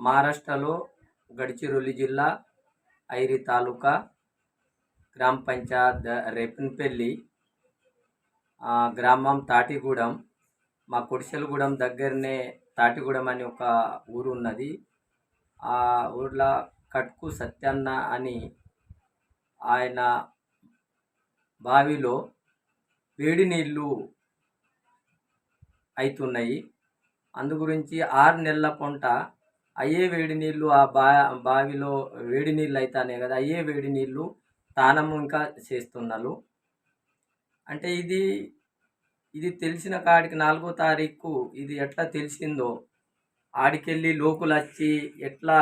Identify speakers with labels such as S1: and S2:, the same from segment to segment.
S1: మహారాష్ట్రలో గడ్చిరోలి జిల్లా, ఐరి తాలూకా, గ్రామ పంచాయత్ రేపన్పల్లి, గ్రామం తాటిగూడెం. మా కొడిసెలగూడెం దగ్గరనే తాటిగూడెం అని ఒక ఊరు ఉన్నది. ఆ ఊర్లో కట్కు సత్యన్న అని ఆయన బావిలో వేడి నీళ్ళు అవుతున్నాయి. అందు గురించి 6 నెలల పొంట అయ్యే వేడి నీళ్ళు ఆ బావిలో వేడి నీళ్ళు అవుతాయి కదా, అయ్యే వేడి నీళ్ళు తానము ఇంకా చేస్తున్నారు. అంటే ఇది తెలిసిన కాడికి 4వ తారీఖు ఇది ఎట్లా తెలిసిందో, ఆడికెళ్ళి లోకులు వచ్చి ఎట్లా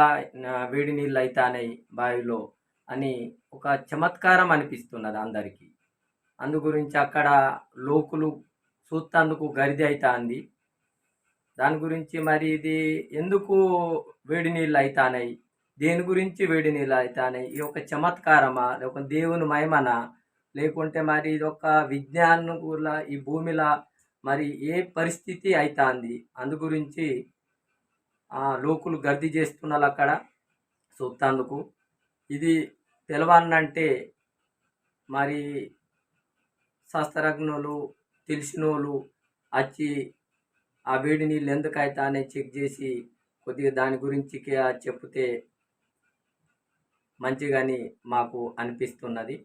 S1: వేడి నీళ్ళు అవుతాయి బావిలో అని ఒక చమత్కారం అనిపిస్తున్నది అందరికీ. అందు గురించి అక్కడ లోకులు చూస్తందుకు గరిది అవుతుంది. దాని గురించి మరి ఇది ఎందుకు వేడి నీళ్ళు అవుతాయి, దేని గురించి వేడి నీళ్ళు అవుతాయి, ఇది ఒక చమత్కారమా, ఒక దేవుని మహిమనా, లేకుంటే మరి ఇది ఒక విజ్ఞానం ఈ భూమిలో మరి ఏ పరిస్థితి అవుతుంది, అందు గురించి లోకులు గర్ది చేస్తున్నారు అక్కడ చూస్తందుకు. ఇది తెలవాలంటే మరి శాస్త్రజ్ఞులు తెలిసినోళ్ళు వచ్చి ఆ వేడి నీళ్ళు ఎందుకు అవుతాయని చెక్ చేసి కొద్దిగా దాని గురించి చెప్తే మంచిగాని మాకు అనిపిస్తున్నది.